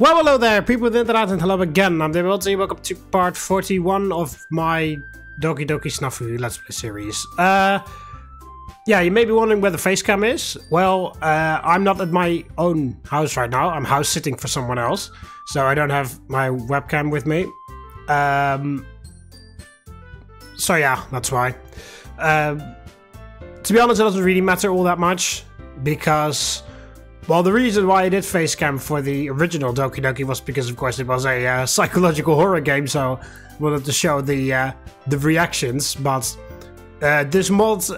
Well, hello there, people with the internet, and hello again. I'm TheMBmulti. Welcome to part 41 of my Doki Doki SNAFU Let's Play series. Yeah, you may be wondering where the facecam is. Well, I'm not at my own house right now. I'm house sitting for someone else, so I don't have my webcam with me. So yeah, that's why. To be honest, it doesn't really matter all that much, because, well, the reason why I did facecam for the original Doki Doki was because, of course, it was a psychological horror game, so I wanted to show the reactions. But this mod,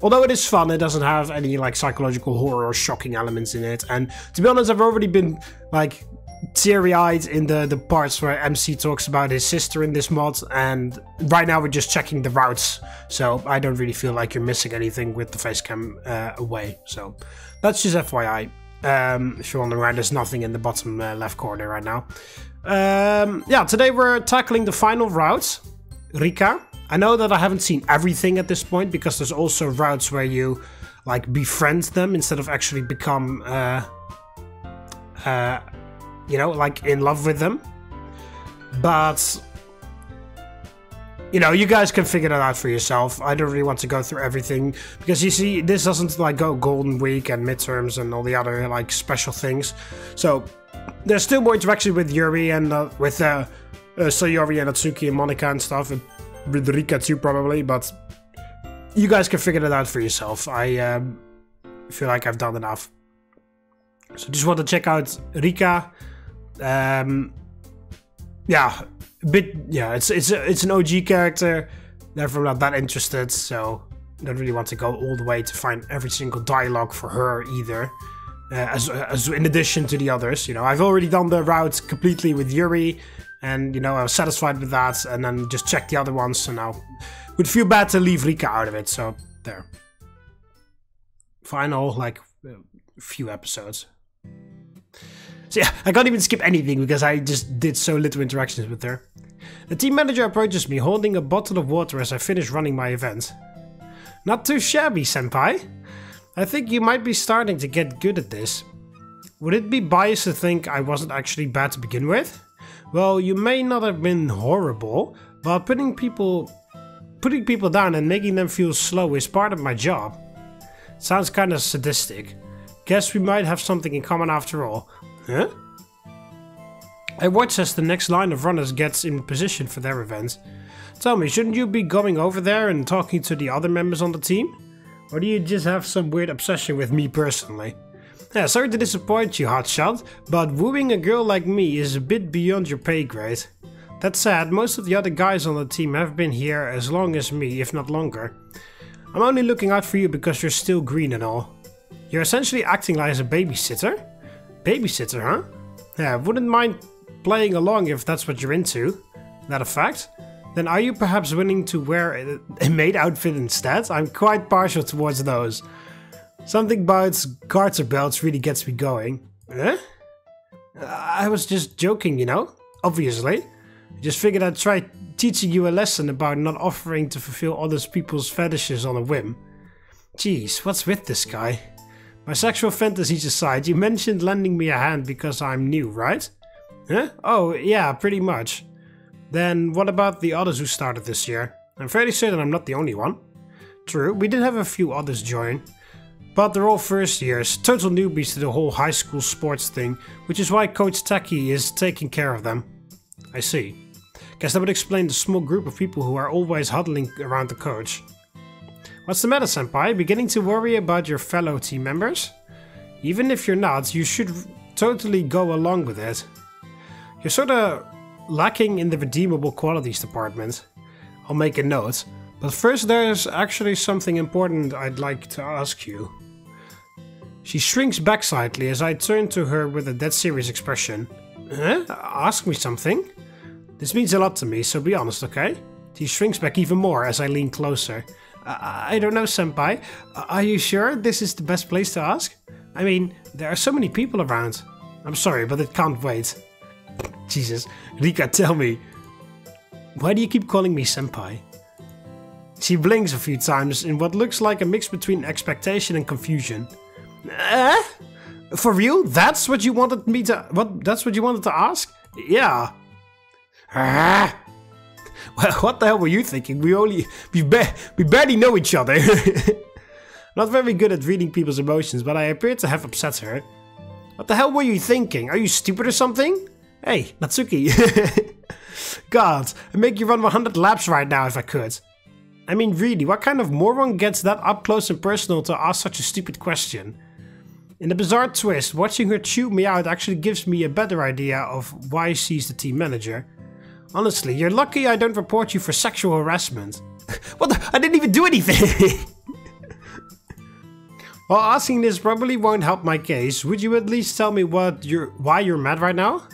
although it is fun, it doesn't have any like psychological horror or shocking elements in it. And to be honest, I've already been like teary-eyed in the parts where MC talks about his sister in this mod, and right now we're just checking the routes, so I don't really feel like you're missing anything with the facecam away. So that's just FYI. If you're wondering why there's nothing in the bottom left corner right now. Yeah, today we're tackling the final route, Rika. I know that I haven't seen everything at this point, because there's also routes where you like befriend them instead of actually become you know, like in love with them. But you know, you guys can figure that out for yourself. I don't really want to go through everything, because you see, this doesn't like go Golden Week and midterms and all the other like special things. So there's still more interaction with Yuri and with Sayori and Natsuki and Monika and stuff, and with Rika too probably, but you guys can figure that out for yourself. I feel like I've done enough. So just want to check out Rika. Yeah, it's an OG character, therefore I'm not that interested, so I don't really want to go all the way to find every single dialogue for her either, as in addition to the others. You know, I've already done the route completely with Yuri, and you know, I was satisfied with that, and then just checked the other ones, so now would feel bad to leave Rika out of it, so there. Final, like, few episodes. So yeah, I can't even skip anything because I just did so little interactions with her. The team manager approaches me holding a bottle of water as I finish running my event. Not too shabby, senpai. I think you might be starting to get good at this. Would it be biased to think I wasn't actually bad to begin with? Well, you may not have been horrible, but putting people down and making them feel slow is part of my job. Sounds kinda sadistic. Guess we might have something in common after all. Huh? I watch as the next line of runners gets in position for their events. Tell me, shouldn't you be going over there and talking to the other members on the team? Or do you just have some weird obsession with me personally? Yeah, sorry to disappoint you, hotshot, but wooing a girl like me is a bit beyond your pay grade. That said, most of the other guys on the team have been here as long as me, if not longer. I'm only looking out for you because you're still green and all. You're essentially acting like a babysitter? Babysitter, huh? Yeah, wouldn't mind playing along if that's what you're into. That a fact? Then are you perhaps willing to wear a maid outfit instead? I'm quite partial towards those. Something about garter belts really gets me going. Huh? I was just joking, you know? Obviously. I just figured I'd try teaching you a lesson about not offering to fulfill other people's fetishes on a whim. Jeez, what's with this guy? My sexual fantasies aside, you mentioned lending me a hand because I'm new, right? Huh? Oh, yeah, pretty much. Then what about the others who started this year? I'm fairly certain I'm not the only one. True, we did have a few others join. But they're all first years, total newbies to the whole high school sports thing, which is why Coach Taki is taking care of them. I see. Guess that would explain the small group of people who are always huddling around the coach. What's the matter, senpai? Beginning to worry about your fellow team members? Even if you're not, you should totally go along with it. You're sorta lacking in the redeemable qualities department. I'll make a note. But first there's actually something important I'd like to ask you. She shrinks back slightly as I turn to her with a dead serious expression. Huh? Ask me something? This means a lot to me, so be honest, okay? She shrinks back even more as I lean closer. I don't know, senpai. Are you sure this is the best place to ask? I mean, there are so many people around. I'm sorry, but it can't wait. Jesus. Rika, tell me. Why do you keep calling me senpai? She blinks a few times in what looks like a mix between expectation and confusion. For real? That's what you wanted me to... That's what you wanted to ask? Yeah. Well, what the hell were you thinking? We barely know each other. Not very good at reading people's emotions, but I appear to have upset her. What the hell were you thinking? Are you stupid or something? Hey, Natsuki. God, I'd make you run 100 laps right now if I could. I mean, really, what kind of moron gets that up close and personal to ask such a stupid question? In a bizarre twist, watching her chew me out actually gives me a better idea of why she's the team manager. Honestly, you're lucky I don't report you for sexual harassment. What the? I didn't even do anything! While asking this probably won't help my case, would you at least tell me why you're mad right now?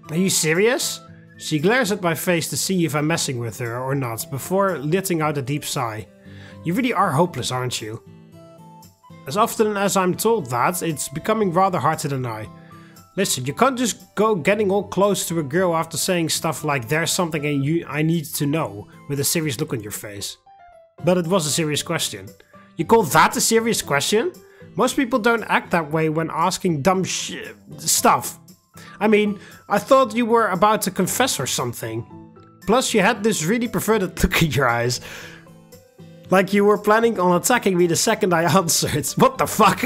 Are you serious? She glares at my face to see if I'm messing with her or not, before letting out a deep sigh. You really are hopeless, aren't you? As often as I'm told that, it's becoming rather hard to deny. Listen, you can't just go getting all close to a girl after saying stuff like there's something I need to know, with a serious look on your face. But it was a serious question. You call that a serious question? Most people don't act that way when asking dumb stuff. I mean, I thought you were about to confess or something. Plus, you had this really perverted look in your eyes. Like you were planning on attacking me the second I answered. What the fuck?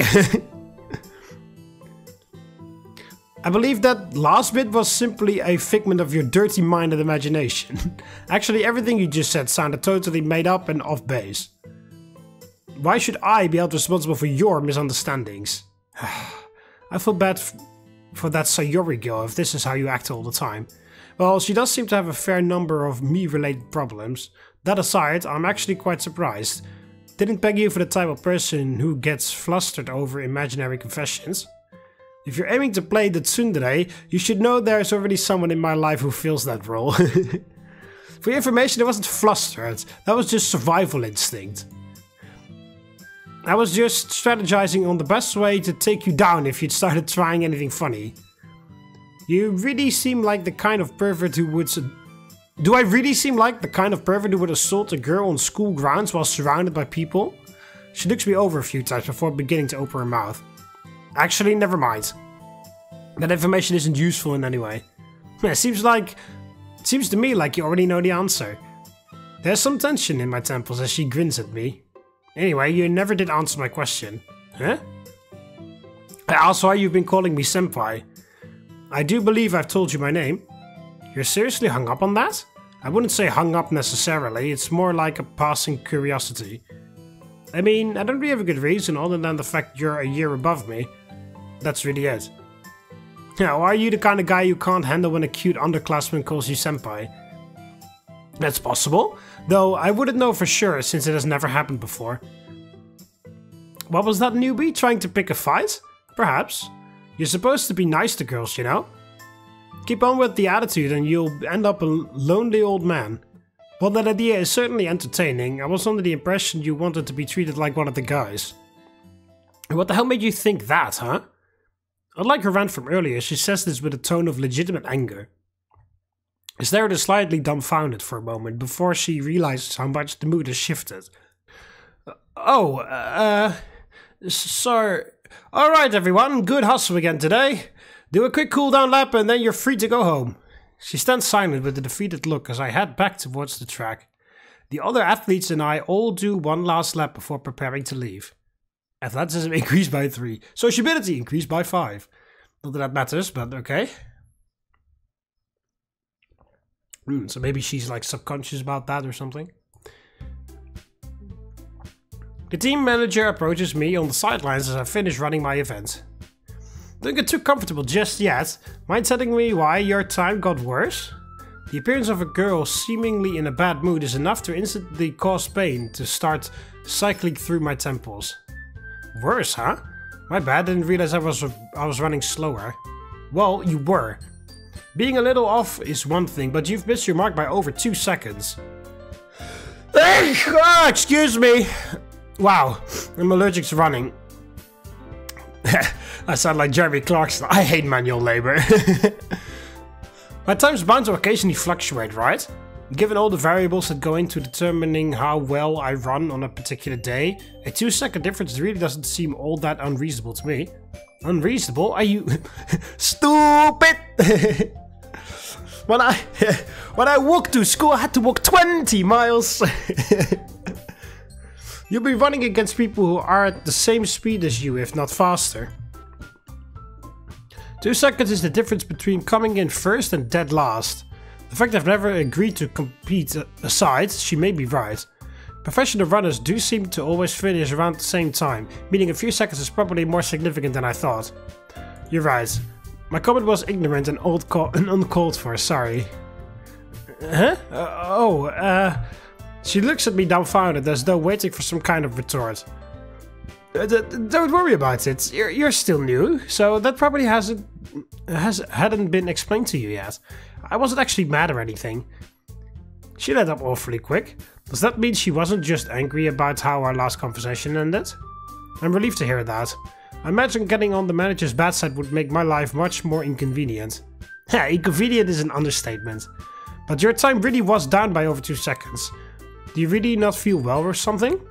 I believe that last bit was simply a figment of your dirty mind and imagination. Actually, everything you just said sounded totally made up and off base. Why should I be held responsible for your misunderstandings? I feel bad for that Sayori girl if this is how you act all the time. Well, she does seem to have a fair number of me-related problems. That aside, I'm actually quite surprised. Didn't peg you for the type of person who gets flustered over imaginary confessions. If you're aiming to play the tsundere, you should know there's already someone in my life who fills that role. For your information, I wasn't flustered. That was just survival instinct. I was just strategizing on the best way to take you down if you'd started trying anything funny. You really seem like the kind of pervert who would... Do I really seem like the kind of pervert who would assault a girl on school grounds while surrounded by people? She looks me over a few times before beginning to open her mouth. Actually, never mind. That information isn't useful in any way. It seems to me like you already know the answer. There's some tension in my temples as she grins at me. Anyway, you never did answer my question. Huh? I asked why you've been calling me senpai. I do believe I've told you my name. You're seriously hung up on that? I wouldn't say hung up necessarily, it's more like a passing curiosity. I mean, I don't really have a good reason other than the fact you're a year above me. That's really it. Now, are you the kind of guy you can't handle when a cute underclassman calls you senpai? That's possible, though I wouldn't know for sure since it has never happened before. What was that newbie trying to pick a fight? Perhaps. You're supposed to be nice to girls, you know? Keep on with the attitude and you'll end up a lonely old man. While that idea is certainly entertaining, I was under the impression you wanted to be treated like one of the guys. What the hell made you think that, huh? Unlike her rant from earlier, she says this with a tone of legitimate anger. I stared slightly dumbfounded for a moment before she realizes how much the mood has shifted. Sorry. Alright everyone, good hustle again today. Do a quick cool down lap and then you're free to go home. She stands silent with a defeated look as I head back towards the track. The other athletes and I all do one last lap before preparing to leave. Athleticism increased by 3. Sociability increased by 5. Not that that matters, but okay. So maybe she's like subconscious about that or something. The team manager approaches me on the sidelines as I finish running my event. Don't get too comfortable just yet. Mind telling me why your time got worse? The appearance of a girl seemingly in a bad mood is enough to instantly cause pain to start cycling through my temples. Worse, huh? My bad, didn't realize I was running slower. Well, you were. Being a little off is one thing, but you've missed your mark by over 2 seconds. Excuse me. Wow, I'm allergic to running. I sound like Jeremy Clarkson. I hate manual labor. My time's bound to occasionally fluctuate, right? Given all the variables that go into determining how well I run on a particular day, a 2-second difference really doesn't seem all that unreasonable to me. Unreasonable? Are you stupid? When I walked to school, I had to walk 20 miles. You'll be running against people who are at the same speed as you, if not faster. 2 seconds is the difference between coming in first and dead last. The fact I've never agreed to compete aside, she may be right. Professional runners do seem to always finish around the same time, meaning a few seconds is probably more significant than I thought. You're right. My comment was ignorant and uncalled for, sorry. Huh? She looks at me dumbfounded as though waiting for some kind of retort. Don't worry about it, you're still new, so that probably hadn't been explained to you yet. I wasn't actually mad or anything. She let up awfully quick. Does that mean she wasn't just angry about how our last conversation ended? I'm relieved to hear that. I imagine getting on the manager's bad side would make my life much more inconvenient. Inconvenient is an understatement. But your time really was down by over 2 seconds. Do you really not feel well or something?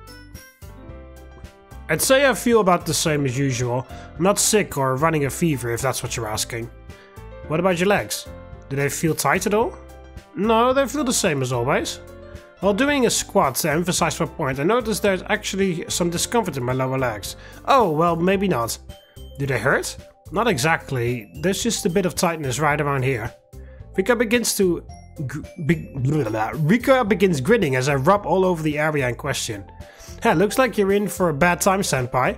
I'd say I feel about the same as usual. I'm not sick or running a fever if that's what you're asking. What about your legs? Do they feel tight at all? No, they feel the same as always. While doing a squat to emphasize my point, I noticed there's actually some discomfort in my lower legs. Oh, well, maybe not. Do they hurt? Not exactly. There's just a bit of tightness right around here. Rika begins grinning as I rub all over the area in question. Looks like you're in for a bad time, Senpai.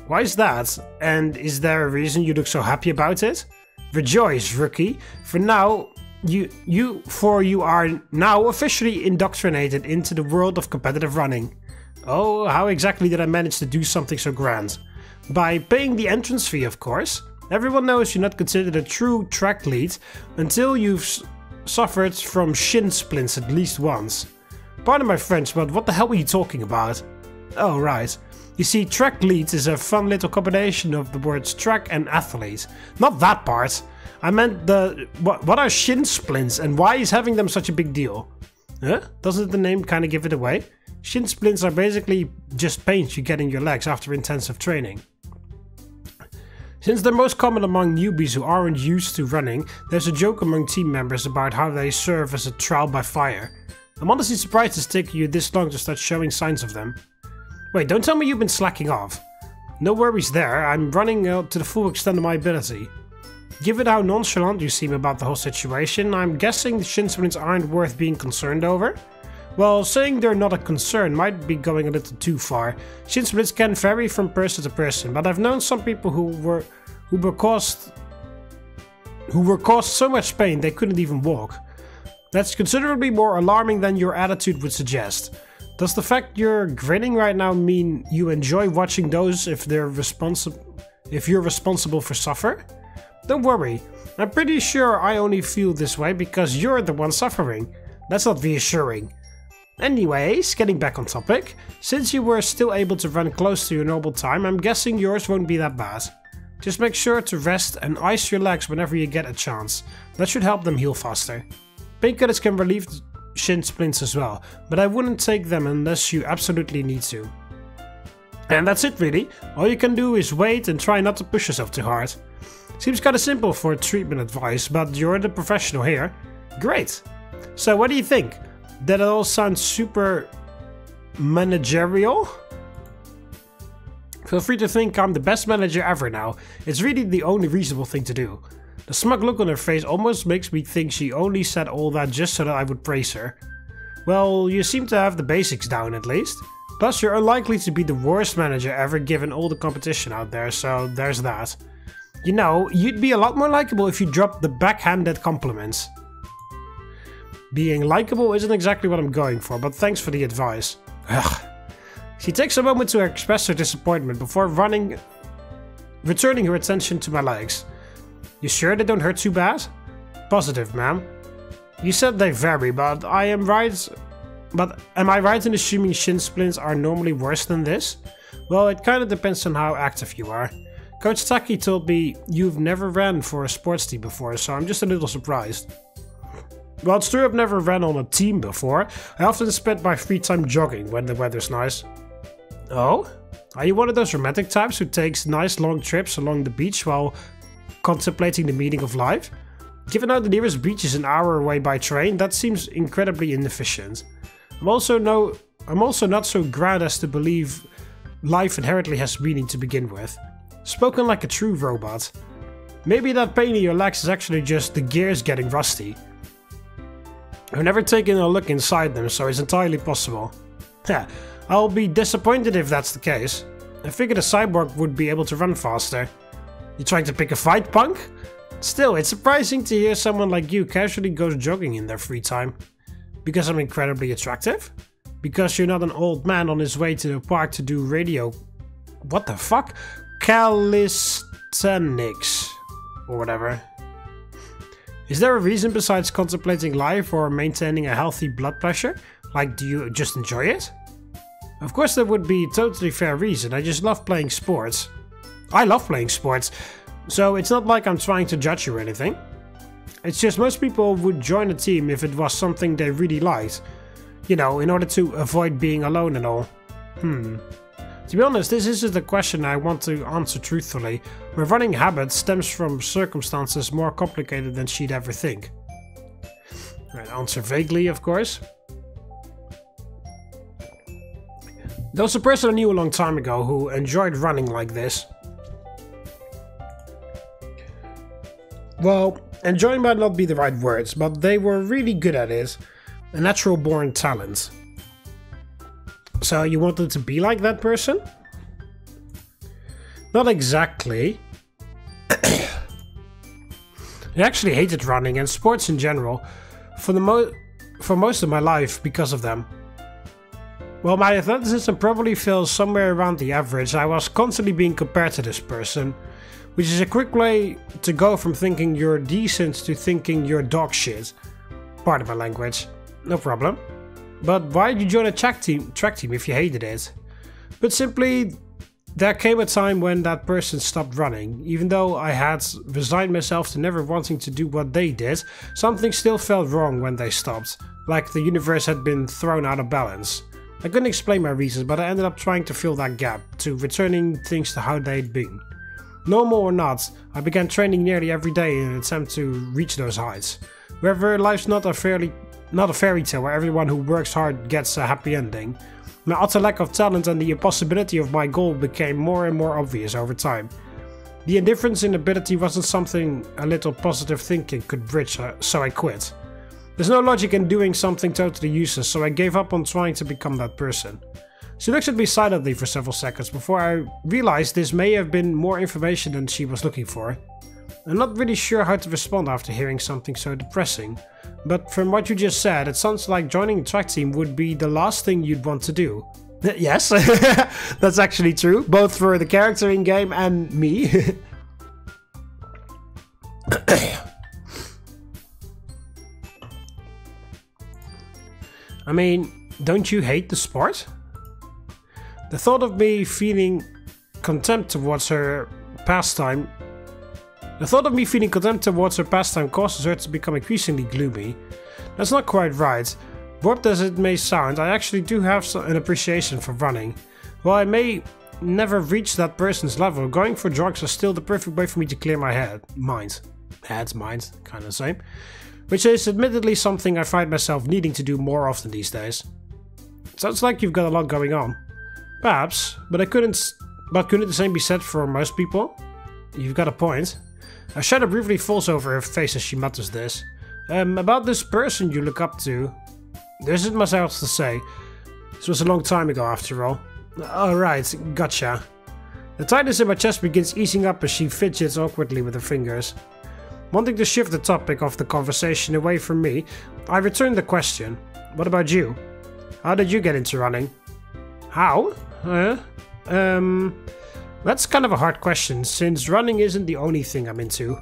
Why is that? And is there a reason you look so happy about it? Rejoice, rookie. For now, you are now officially indoctrinated into the world of competitive running. Oh, how exactly did I manage to do something so grand? By paying the entrance fee, of course. Everyone knows you're not considered a true track lead until you've suffered from shin splints at least once. Pardon my French, but what the hell were you talking about? Oh, right. You see, track lead is a fun little combination of the words track and athlete. Not that part. I meant what are shin splints and why is having them such a big deal? Huh? Doesn't the name kind of give it away? Shin splints are basically just pains you get in your legs after intensive training. Since they're most common among newbies who aren't used to running, there's a joke among team members about how they serve as a trial by fire. I'm honestly surprised it's taken you this long to start showing signs of them. Wait, don't tell me you've been slacking off. No worries there, I'm running to the full extent of my ability. Given how nonchalant you seem about the whole situation, I'm guessing the shin splints aren't worth being concerned over? Well, saying they're not a concern might be going a little too far. Shin splints can vary from person to person, but I've known some people who were caused so much pain they couldn't even walk. That's considerably more alarming than your attitude would suggest. Does the fact you're grinning right now mean you enjoy watching those if you're responsible for suffer? Don't worry, I'm pretty sure I only feel this way because you're the one suffering. That's not reassuring. Anyways, getting back on topic, since you were still able to run close to your normal time, I'm guessing yours won't be that bad. Just make sure to rest and ice your legs whenever you get a chance. That should help them heal faster. Painkillers can relieve shin splints as well, but I wouldn't take them unless you absolutely need to. And that's it really. All you can do is wait and try not to push yourself too hard. Seems kinda simple for treatment advice, but you're the professional here. Great! So what do you think? That all sounds super managerial? Feel free to think I'm the best manager ever now. It's really the only reasonable thing to do. The smug look on her face almost makes me think she only said all that just so that I would praise her. Well, you seem to have the basics down at least. Plus, you're unlikely to be the worst manager ever given all the competition out there, so there's that. You know, you'd be a lot more likable if you dropped the backhanded compliments. Being likable isn't exactly what I'm going for, but thanks for the advice. Ugh. She takes a moment to express her disappointment before returning her attention to my legs. You sure they don't hurt too bad? Positive, ma'am. You said they vary, but am I right in assuming shin splints are normally worse than this? Well, it kinda depends on how active you are. Coach Taki told me you've never ran for a sports team before, so I'm just a little surprised. Well, it's true I've never ran on a team before. I often spend my free time jogging when the weather's nice. Oh? Are you one of those romantic types who takes nice long trips along the beach while contemplating the meaning of life? Given how the nearest beach is an hour away by train, that seems incredibly inefficient. I'm also not so grand as to believe life inherently has meaning to begin with. Spoken like a true robot. Maybe that pain in your legs is actually just the gears getting rusty. I've never taken a look inside them, so it's entirely possible. Yeah, I'll be disappointed if that's the case. I figured a cyborg would be able to run faster. You trying to pick a fight, punk? Still, it's surprising to hear someone like you casually goes jogging in their free time. Because I'm incredibly attractive? Because you're not an old man on his way to the park to do radio... What the fuck? Calisthenics. Or whatever. Is there a reason besides contemplating life or maintaining a healthy blood pressure? Like, do you just enjoy it? Of course there would be a totally fair reason, I just love playing sports. I love playing sports, so it's not like I'm trying to judge you or anything. It's just most people would join a team if it was something they really liked. You know, in order to avoid being alone and all. To be honest, this isn't a question I want to answer truthfully. My running habit stems from circumstances more complicated than she'd ever think. Right, answer vaguely, of course. There was a person I knew a long time ago who enjoyed running like this. Well, enjoying might not be the right words, but they were really good at it. A natural born talent. So you wanted to be like that person? Not exactly. I actually hated running and sports in general for most of my life because of them. While my athleticism probably fell somewhere around the average, I was constantly being compared to this person, which is a quick way to go from thinking you're decent to thinking you're dog shit. Pardon my language. No problem. But why did you join a track team if you hated it? But simply, there came a time when that person stopped running. Even though I had resigned myself to never wanting to do what they did, something still felt wrong when they stopped, like the universe had been thrown out of balance. I couldn't explain my reasons, but I ended up trying to fill that gap, to returning things to how they'd been. Normal or not, I began training nearly every day in an attempt to reach those heights. Wherever life's not a fairy tale where everyone who works hard gets a happy ending, my utter lack of talent and the impossibility of my goal became more and more obvious over time. The indifference in ability wasn't something a little positive thinking could bridge, so I quit. There's no logic in doing something totally useless, so I gave up on trying to become that person. She looks at me silently for several seconds before I realized this may have been more information than she was looking for. I'm not really sure how to respond after hearing something so depressing, but from what you just said, it sounds like joining a track team would be the last thing you'd want to do. Yes, that's actually true, both for the character in game and me. I mean, don't you hate the sport? The thought of me feeling contempt towards her pastime causes her to become increasingly gloomy. That's not quite right. Warped as it may sound, I actually do have an appreciation for running. While I may never reach that person's level, going for jogs is still the perfect way for me to clear my mind, kind of same. Which is admittedly something I find myself needing to do more often these days. Sounds like you've got a lot going on. Perhaps, but couldn't the same be said for most people? You've got a point. A shadow briefly falls over her face as she mutters this. About this person you look up to, there isn't much else to say. This was a long time ago after all. Alright, gotcha. The tightness in my chest begins easing up as she fidgets awkwardly with her fingers. Wanting to shift the topic of the conversation away from me, I return the question. What about you? How did you get into running? How? That's kind of a hard question, since running isn't the only thing I'm into.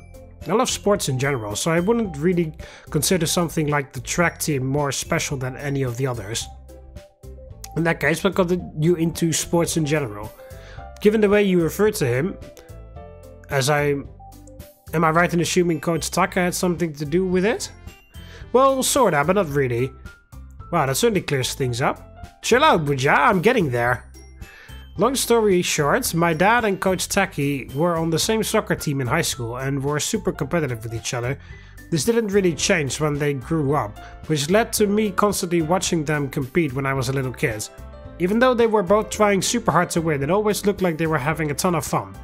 I love sports in general, so I wouldn't really consider something like the track team more special than any of the others. In that case, what got you into sports in general? Given the way you refer to him, am I right in assuming Coach Taka had something to do with it? Well, sorta, but not really. Wow, that certainly clears things up. Chill out, would ya? I'm getting there. Long story short, my dad and Coach Taki were on the same soccer team in high school and were super competitive with each other. This didn't really change when they grew up, which led to me constantly watching them compete when I was a little kid. Even though they were both trying super hard to win, it always looked like they were having a ton of fun.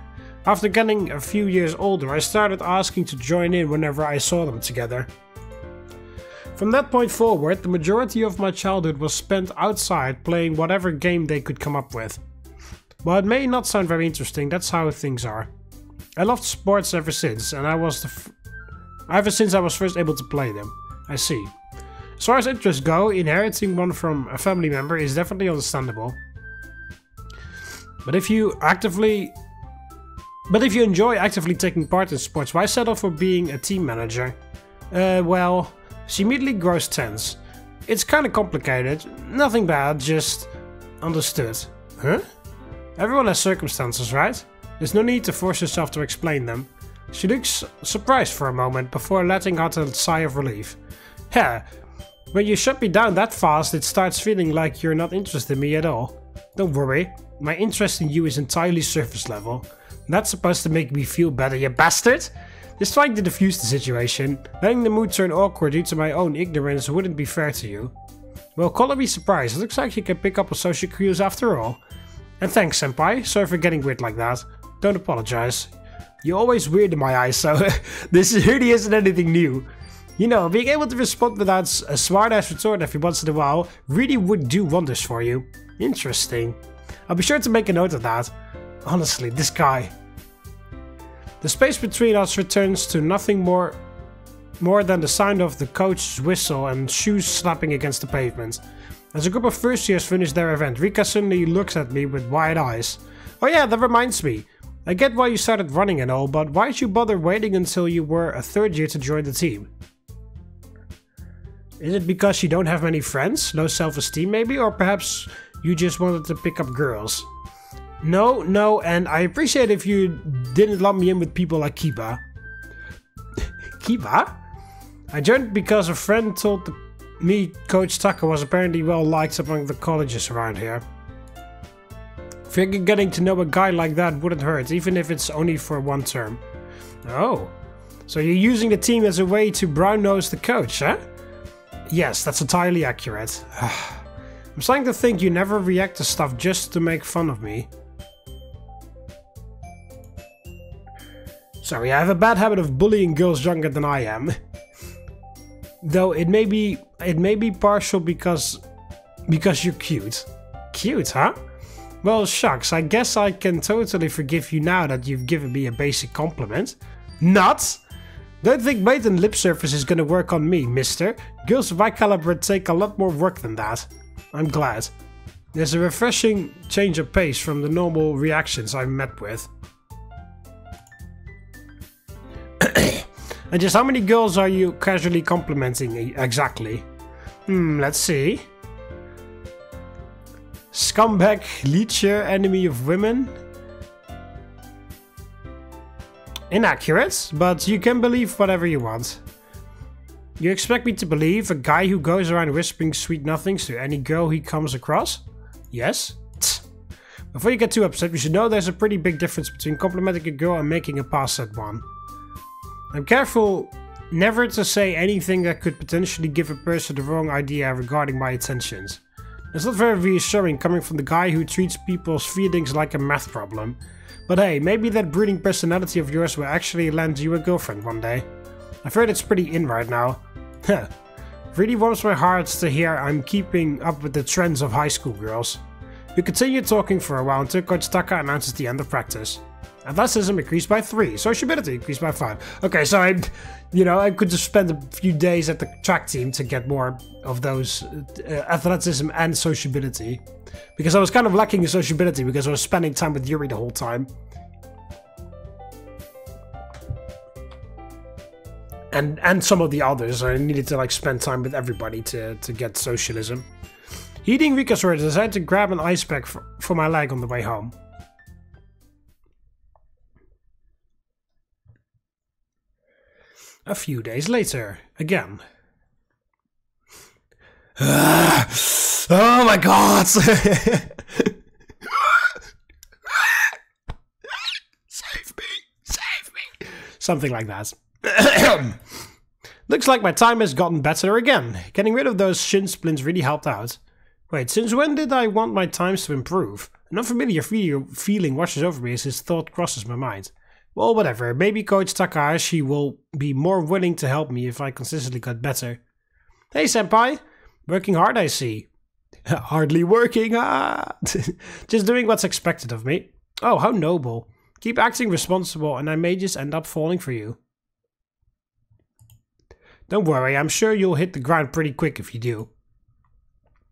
After getting a few years older, I started asking to join in whenever I saw them together. From that point forward, the majority of my childhood was spent outside playing whatever game they could come up with. While it may not sound very interesting, that's how things are. I loved sports ever since I was first able to play them. I see. As far as interests go, inheriting one from a family member is definitely understandable. But if you enjoy actively taking part in sports, why settle for being a team manager? Well, she immediately grows tense. It's kinda complicated, nothing bad, just understood. Huh? Everyone has circumstances, right? There's no need to force yourself to explain them. She looks surprised for a moment before letting out a sigh of relief. Yeah, when you shut me down that fast, it starts feeling like you're not interested in me at all. Don't worry, my interest in you is entirely surface level. That's supposed to make me feel better, you bastard! Just trying to defuse the situation. Letting the mood turn awkward due to my own ignorance wouldn't be fair to you. Well, call me surprised. It looks like you can pick up on social cues after all. And thanks, Senpai. Sorry for getting weird like that. Don't apologize. You're always weird in my eyes, so this really isn't anything new. You know, being able to respond without a smart-ass retort every once in a while really would do wonders for you. Interesting. I'll be sure to make a note of that. Honestly, this guy. The space between us returns to nothing more than the sound of the coach's whistle and shoes slapping against the pavement. As a group of first years finish their event, Rika suddenly looks at me with wide eyes. Oh yeah, that reminds me. I get why you started running and all, but why'd you bother waiting until you were a third year to join the team? Is it because you don't have many friends? Low self-esteem maybe? Or perhaps you just wanted to pick up girls? No, and I appreciate if you didn't lump me in with people like Kiba. Kiba? I joined because a friend told me Coach Taka was apparently well liked among the colleges around here. Figured getting to know a guy like that wouldn't hurt, even if it's only for one term. Oh, so you're using the team as a way to brown-nose the coach, huh? Yes, that's entirely accurate. I'm starting to think you never react to stuff just to make fun of me. Sorry, I have a bad habit of bullying girls younger than I am. Though it may be partial because you're cute. Cute, huh? Well, shucks, I guess I can totally forgive you now that you've given me a basic compliment. Nuts! Don't think bait and lip service is gonna work on me, mister. Girls of my caliber take a lot more work than that. I'm glad. There's a refreshing change of pace from the normal reactions I'm met with. And just how many girls are you casually complimenting exactly? Let's see. Scumbag, leecher, enemy of women. Inaccurate, but you can believe whatever you want. You expect me to believe a guy who goes around whispering sweet nothings to any girl he comes across? Yes? Tsk. Before you get too upset, you should know there's a pretty big difference between complimenting a girl and making a pass at one. I'm careful never to say anything that could potentially give a person the wrong idea regarding my intentions. It's not very reassuring coming from the guy who treats people's feelings like a math problem. But hey, maybe that brooding personality of yours will actually land you a girlfriend one day. I've heard it's pretty in right now. Huh. Really warms my heart to hear I'm keeping up with the trends of high school girls. We continue talking for a while until Coach Taka announces the end of practice. Athleticism increased by 3, sociability increased by 5. Okay, so I could just spend a few days at the track team to get more of those athleticism and sociability. Because I was kind of lacking in sociability because I was spending time with Yuri the whole time. And some of the others. I needed to spend time with everybody to get socialism. Heeding Rika's words, I decided to grab an ice pack for my leg on the way home. A few days later, again. Oh my god! Save me! Save me! Something like that. Looks like my time has gotten better again. Getting rid of those shin splints really helped out. Wait, since when did I want my times to improve? An unfamiliar feeling washes over me as his thought crosses my mind. Well, whatever. Maybe Coach Takahashi will be more willing to help me if I consistently got better. Hey, Senpai! Working hard, I see. Hardly working, Just doing what's expected of me. Oh, how noble. Keep acting responsible and I may just end up falling for you. Don't worry, I'm sure you'll hit the ground pretty quick if you do.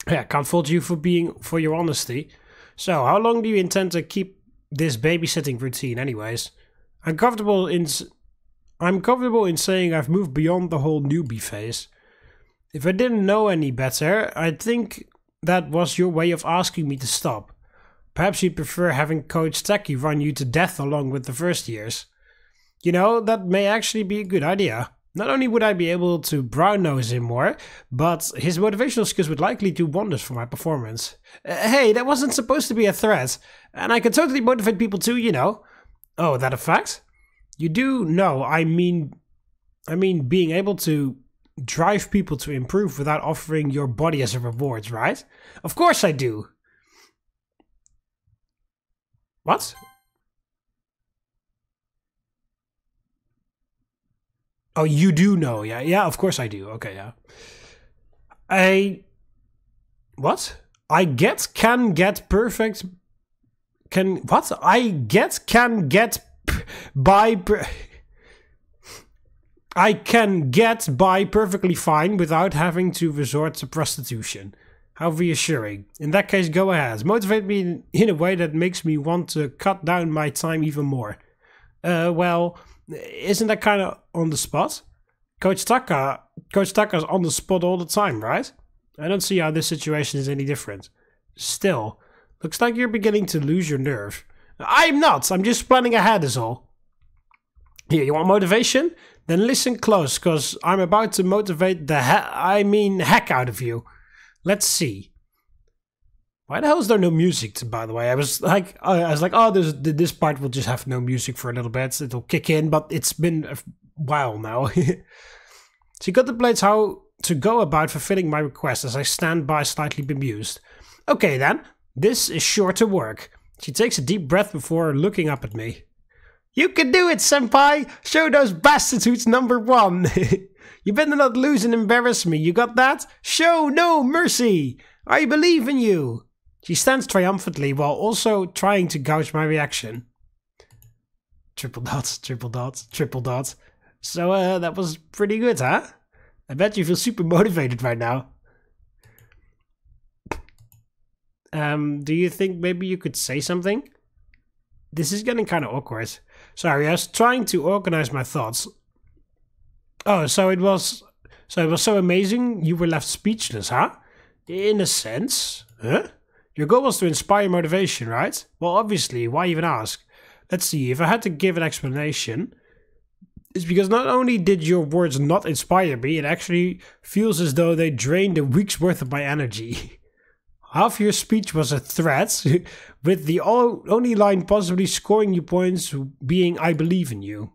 Yeah, can't fault you for your honesty. So, how long do you intend to keep this babysitting routine anyways? I'm comfortable in saying I've moved beyond the whole newbie phase. If I didn't know any better, I'd think that was your way of asking me to stop. Perhaps you'd prefer having Coach Taki run you to death along with the first years. You know, that may actually be a good idea. Not only would I be able to brown nose him more, but his motivational skills would likely do wonders for my performance. Hey, that wasn't supposed to be a threat, and I could totally motivate people too, you know. Oh, that a fact? You do know, I mean being able to drive people to improve without offering your body as a reward, right? Of course I do. What? Oh, you do know, yeah. Yeah, of course I do. Okay, yeah. What? I can get by perfectly fine without having to resort to prostitution. How reassuring. In that case, go ahead. Motivate me in a way that makes me want to cut down my time even more. Well, isn't that kind of on the spot? Coach Taka's on the spot all the time, right? I don't see how this situation is any different. Still, looks like you're beginning to lose your nerve. I'm not. I'm just planning ahead is all. Here, you want motivation? Then listen close, cause I'm about to motivate the heck out of you. Let's see. Why the hell is there no music, by the way? I was like, oh, this part will just have no music for a little bit. It'll kick in, but it's been a while now. She contemplates how to go about fulfilling my request as I stand by slightly bemused. Okay then, this is sure to work. She takes a deep breath before looking up at me. You can do it, Senpai! Show those bastards who's number one! You better not lose and embarrass me, you got that? Show no mercy! I believe in you! She stands triumphantly while also trying to gauge my reaction. Triple dots, triple dots, triple dots. So, that was pretty good, huh? I bet you feel super motivated right now. Do you think maybe you could say something? This is getting kind of awkward. Sorry, I was trying to organize my thoughts. Oh, so it was so amazing you were left speechless, huh? In a sense. Huh? Your goal was to inspire motivation, right? Well, obviously, why even ask? Let's see, if I had to give an explanation, it's because not only did your words not inspire me, it actually feels as though they drained a week's worth of my energy. Half your speech was a threat, with the only line possibly scoring you points being I believe in you.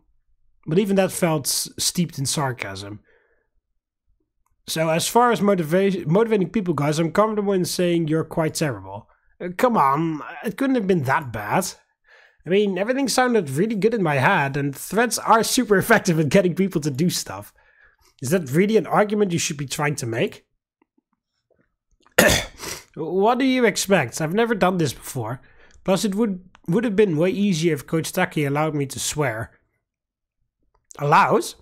But even that felt steeped in sarcasm. So as far as motivating people goes, I'm comfortable in saying you're quite terrible. Come on, it couldn't have been that bad. I mean, everything sounded really good in my head, and threats are super effective at getting people to do stuff. Is that really an argument you should be trying to make? What do you expect? I've never done this before. Plus, it would have been way easier if Coach Taki allowed me to swear. Allowed?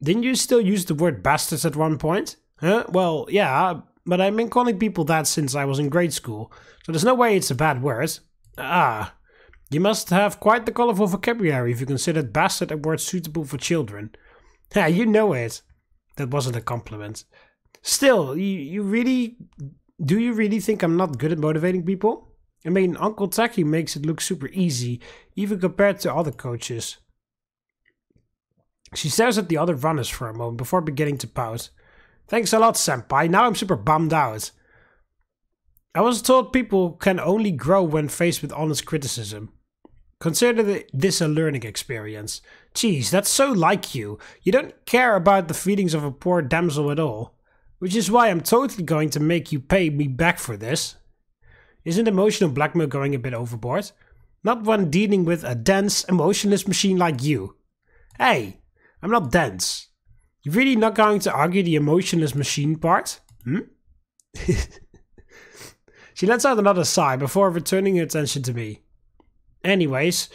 Didn't you still use the word bastards at one point? Huh? Well, yeah, but I've been calling people that since I was in grade school, so there's no way it's a bad word. Ah, you must have quite the colorful vocabulary if you consider bastard a word suitable for children. Yeah, you know it. That wasn't a compliment. Still, do you really think I'm not good at motivating people? I mean, Uncle Taki makes it look super easy, even compared to other coaches. She stares at the other runners for a moment before beginning to pout. Thanks a lot, Senpai. Now I'm super bummed out. I was told people can only grow when faced with honest criticism. Consider this a learning experience. Geez, that's so like you. You don't care about the feelings of a poor damsel at all. Which is why I'm totally going to make you pay me back for this. Isn't emotional blackmail going a bit overboard? Not when dealing with a dense, emotionless machine like you. Hey, I'm not dense. You're really not going to argue the emotionless machine part? She lets out another sigh before returning her attention to me. Anyways,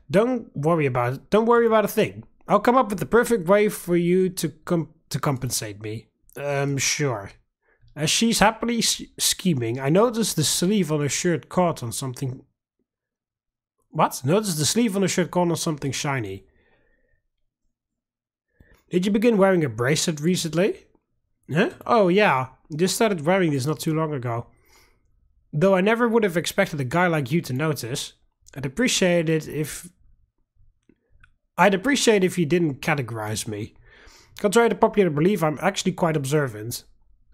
don't worry about a thing. I'll come up with the perfect way for you to compensate me. Sure. As she's happily scheming, I noticed the sleeve on her shirt caught on something. What? Noticed the sleeve on her shirt caught on something shiny. Did you begin wearing a bracelet recently? Huh? Oh yeah, just started wearing this not too long ago. Though I never would have expected a guy like you to notice. I'd appreciate if you didn't categorize me. Contrary to popular belief, I'm actually quite observant.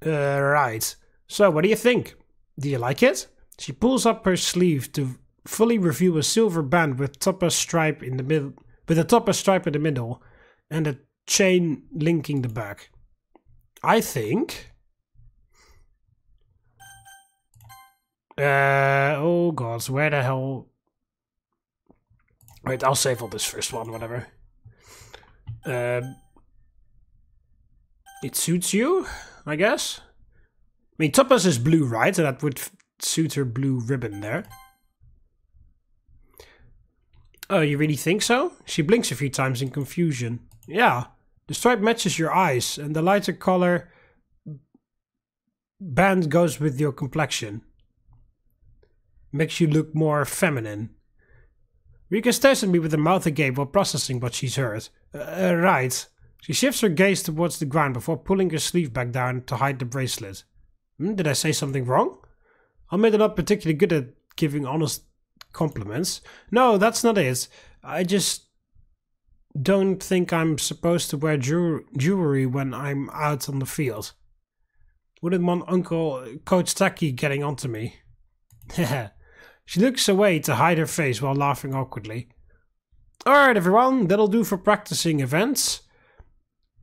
Right. So, what do you think? Do you like it? She pulls up her sleeve to fully reveal a silver band with topaz stripe in the middle, and a chain linking the back. I think. Oh god, where the hell? Wait, I'll save all this first one, whatever. It suits you, I guess. I mean, topaz is blue, right? So that would suit her blue ribbon there. Oh, you really think so? She blinks a few times in confusion. Yeah, the stripe matches your eyes, and the lighter color band goes with your complexion. Makes you look more feminine. Rika stares at me with her mouth agape while processing what she's heard. Right. She shifts her gaze towards the ground before pulling her sleeve back down to hide the bracelet. Did I say something wrong? I'm not particularly good at giving honest compliments. No, that's not it. I just don't think I'm supposed to wear jewelry when I'm out on the field. Wouldn't want Uncle Coach Taki getting onto me. She looks away to hide her face while laughing awkwardly. Alright everyone, that'll do for practicing events.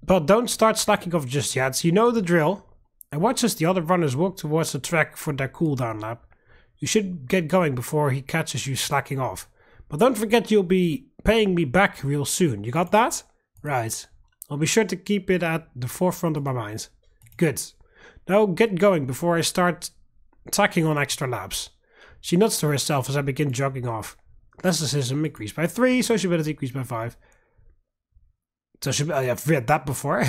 But don't start slacking off just yet, you know the drill. And watch as the other runners walk towards the track for their cooldown lap. You should get going before he catches you slacking off. But don't forget you'll be paying me back real soon, you got that? Right. I'll be sure to keep it at the forefront of my mind. Good. Now get going before I start tacking on extra laps. She nods to herself as I begin jogging off. Athleticism increased by 3, sociability increased by 5. I've read that before.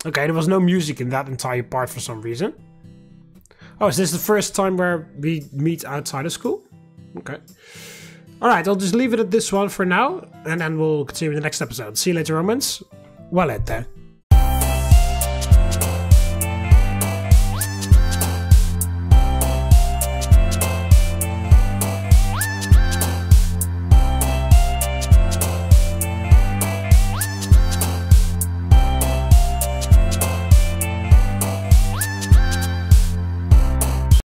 Okay, there was no music in that entire part for some reason. Oh, is this the first time where we meet outside of school? Okay. Alright, I'll just leave it at this one for now, and then we'll continue in the next episode. See you later, Romans. Well, there.